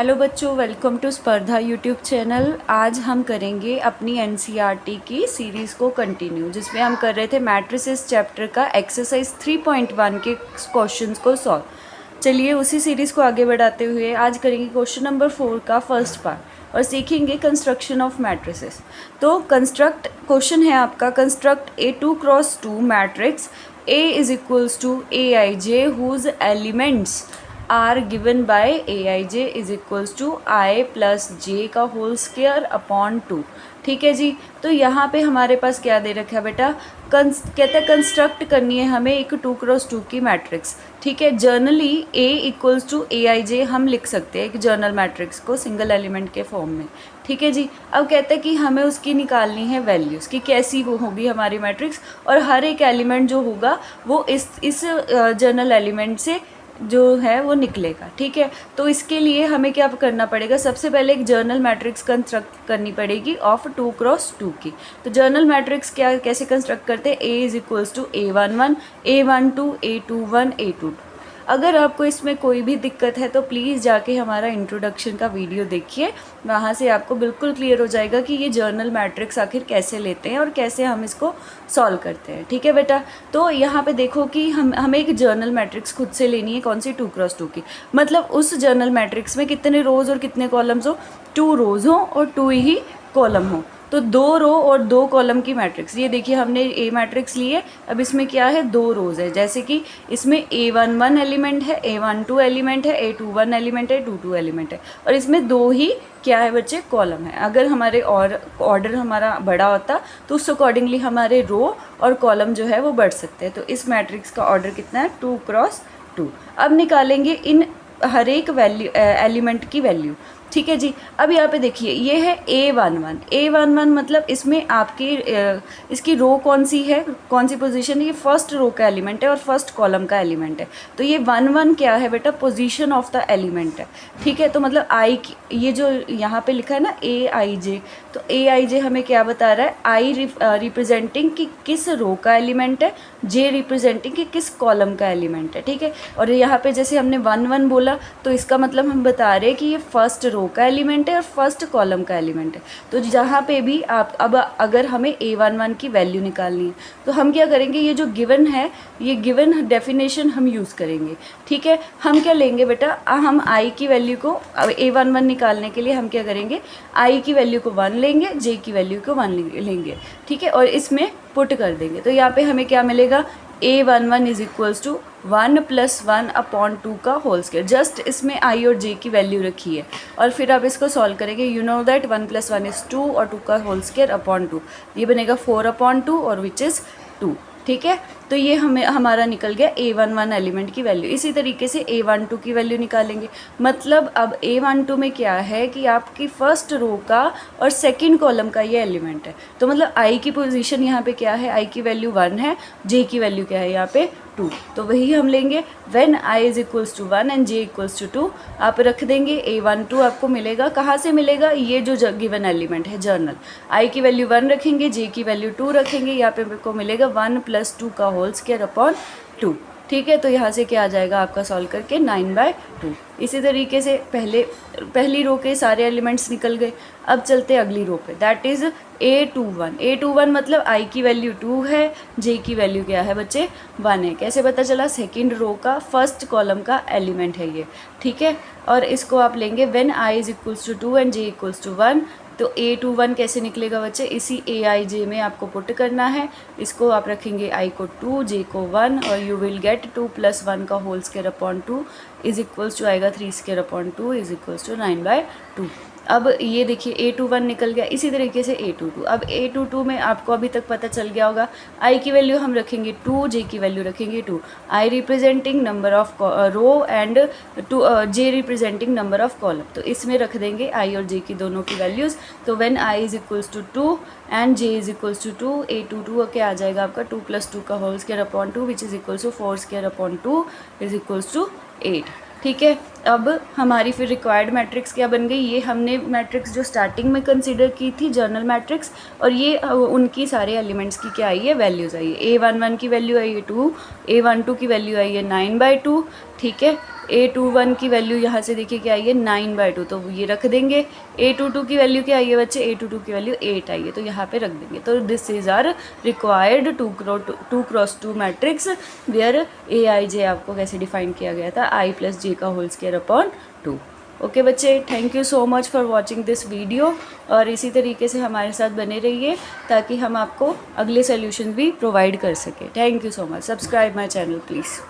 Hello बच्चों, welcome to स्पर्धा YouTube channel. आज हम करेंगे अपनी एनसीईआरटी की सीरीज़ को कंटिन्यू, जिसमें हम कर रहे थे मैट्रिसेस चैप्टर का एक्सरसाइज 3.1 के क्वेश्चंस को सॉल्व। चलिए उसी सीरीज़ को आगे बढ़ाते हुए आज करेंगे क्वेश्चन नंबर 4 का फर्स्ट पार्ट और सीखेंगे कंस्ट्रक्शन ऑफ मैट्रिसेस। तो कंस्ट्रक्ट क्वेश्चन है आपका, construct a 2x2 matrix A is equals to AIJ whose elements are given by AIJ is equals to I plus J का होल स्क्वायर अपॉन 2। ठीक है जी। तो यहाँ पे हमारे पास क्या दे रखा है बेटा, कहते हैं कंस्ट्रक्ट करनी है हमें एक 2x2 की मैट्रिक्स। ठीक है, generally A equals to AIJ हम लिख सकते हैं एक जर्नल मैट्रिक्स को सिंगल एलिमेंट के फॉर्म में। ठीक है जी। अब कहते हैं कि हमें उसकी निकालनी है वैल्यूज़ कि कैसी वो होगी हमारी मैट्रिक्स, और हर एक एलिमेंट जो होगा वो इस जर्नल एलिमेंट से जो है वो निकलेगा। ठीक है, तो इसके लिए हमें क्या करना पड़ेगा, सबसे पहले एक जर्नल मैट्रिक्स कंस्ट्रक्ट करनी पड़ेगी ऑफ 2x2 की। तो जर्नल मैट्रिक्स क्या कैसे कंस्ट्रक्ट करते हैं, A is equals to A11 A12 A21 A22। अगर आपको इसमें कोई भी दिक्कत है तो प्लीज़ जाके हमारा इंट्रोडक्शन का वीडियो देखिए, वहाँ से आपको बिल्कुल क्लियर हो जाएगा कि ये जर्नल मैट्रिक्स आखिर कैसे लेते हैं और कैसे हम इसको सॉल्व करते हैं। ठीक है बेटा, तो यहाँ पे देखो कि हमें एक जर्नल मैट्रिक्स खुद से लेनी है, कौन सी 2x2 की। मतलब उस जर्नल मैट्रिक्स में कितने रोज़ और कितने कॉलम्स हो, 2 रोज़ हो और 2 ही कॉलम हो। तो 2 रो और 2 कॉलम की मैट्रिक्स, ये देखिए हमने A मैट्रिक्स ली है। अब इसमें क्या है, 2 रोज़ है, जैसे कि इसमें A11 एलिमेंट है, A12 एलिमेंट है, A21 एलिमेंट है, A22 एलिमेंट है, और इसमें 2 ही क्या है बच्चे, कॉलम है। अगर हमारे और ऑर्डर हमारा बड़ा होता तो उस अकॉर्डिंगली हमारे रो और कॉलम जो है वो बढ़ सकते हैं। तो इस मैट्रिक्स का ऑर्डर कितना है, 2x2। अब निकालेंगे इन हर एक वैल्यू एलिमेंट की वैल्यू। ठीक है जी। अब यहाँ पे देखिए ये है A11 मतलब इसमें आपकी इसकी रो कौन सी है, कौन सी पोजीशन है, ये फर्स्ट रो का एलिमेंट है और फर्स्ट कॉलम का एलिमेंट है। तो ये 1 क्या है बेटा, पोजीशन ऑफ द एलिमेंट है। ठीक है, तो मतलब आई ये जो यहाँ पे लिखा है ना AIJ, तो AIJ हमें क्या बता रहा है, आई रिप्रेजेंटिंग कि किस रो का एलिमेंट है, J रिप्रेजेंटिंग कि किस कॉलम का एलिमेंट है। ठीक है, और यहाँ पे जैसे हमने 1 बोला तो इसका मतलब हम बता रहे हैं कि ये फर्स्ट रो का एलिमेंट है और फर्स्ट कॉलम का एलिमेंट है। तो जहाँ पे भी आप अब अगर हमें A11 की वैल्यू निकालनी है तो हम क्या करेंगे, ये जो गिवन है ये गिवन डेफिनेशन हम यूज़ करेंगे। ठीक है, हम क्या लेंगे बेटा, हम I की वैल्यू को A11 निकालने के लिए हम क्या करेंगे, I की वैल्यू को 1 लेंगे, J की वैल्यू को 1 लेंगे। ठीक है, और इसमें पुट कर देंगे। तो यहाँ पे हमें क्या मिलेगा, A11 is equals to 1 + 1 upon 2 का होल स्क्वायर। जस्ट इसमें I और J की वैल्यू रखी है और फिर आप इसको सॉल्व करेंगे। यू नो दैट 1 + 1 इज़ 2 और 2 का होल स्क्वायर अपॉन 2, ये बनेगा 4/2 और विच इज़ 2। ठीक है, तो ये हमारा निकल गया A11 एलिमेंट की वैल्यू। इसी तरीके से A12 की वैल्यू निकालेंगे। मतलब अब A12 में क्या है कि आपकी फर्स्ट रो का और सेकंड कॉलम का ये एलिमेंट है। तो मतलब I की पोजीशन यहाँ पे क्या है, I की वैल्यू 1 है, J की वैल्यू क्या है यहाँ पे 2। तो वही हम लेंगे, when I is equals to 1 and J equals to 2 आप रख देंगे। A12 आपको मिलेगा, कहाँ से मिलेगा, ये जो गिवन एलिमेंट है जर्नल, I की वैल्यू 1 रखेंगे, J की वैल्यू 2 रखेंगे, यहाँ पे आपको मिलेगा 1 + 2 का होल स्क्वायर अपॉन 2। ठीक है, तो यहाँ से क्या आ जाएगा आपका सॉल्व करके 9/2। इसी तरीके से पहली रो के सारे एलिमेंट्स निकल गए। अब चलते अगली रो पे, दैट इज़ A21 मतलब I की वैल्यू 2 है, J की वैल्यू क्या है बच्चे 1 है। कैसे पता चला, सेकंड रो का फर्स्ट कॉलम का एलिमेंट है ये। ठीक है, और इसको आप लेंगे when I is equals to 2 and J equals to 1। तो A21 कैसे निकलेगा बच्चे, इसी AIJ में आपको पुट करना है। इसको आप रखेंगे I को 2, J को 1 और यू विल गेट 2 + 1 का whole square upon 2 is equals to आएगा 3 square upon 2 is equals to 9/2। अब ये देखिए A21 निकल गया। इसी तरीके से A22, अब A22 में आपको अभी तक पता चल गया होगा, I की वैल्यू हम रखेंगे 2, J की वैल्यू रखेंगे 2। I representing number of row and J representing number of column. तो इसमें रख देंगे I और J की दोनों की वैल्यूज़। तो when I is equals to 2 and J is equals to 2, A22 क्या आ जाएगा आपका 2 + 2 का whole square upon 2 which is equals to 4 square upon 2 is equals to 8। ठीक है, अब हमारी फिर रिक्वायर्ड मैट्रिक्स क्या बन गई, ये हमने मैट्रिक्स जो स्टार्टिंग में कंसीडर की थी जर्नल मैट्रिक्स, और ये उनकी सारे एलिमेंट्स की क्या आई है, वैल्यूज़ आई है। A11 की वैल्यू आई है 2, A12 की वैल्यू आई है 9/2। ठीक है। A21 की वैल्यू यहाँ से देखिए क्या आई है 9/2, तो ये रख देंगे। A22 की वैल्यू क्या आई है बच्चे, A22 की वैल्यू 8 आई है, तो यहाँ पे रख देंगे। तो this is our required 2x2 matrix where AIJ आपको कैसे डिफाइन किया गया था, I + J का होल स्क्वायर अपॉन 2। ओके बच्चे, thank you so much for watching this video, और इसी तरीके से हमारे साथ बने रहिए ताकि हम आपको अगले सोल्यूशन भी प्रोवाइड कर सकें। Thank you so much. Subscribe my channel please.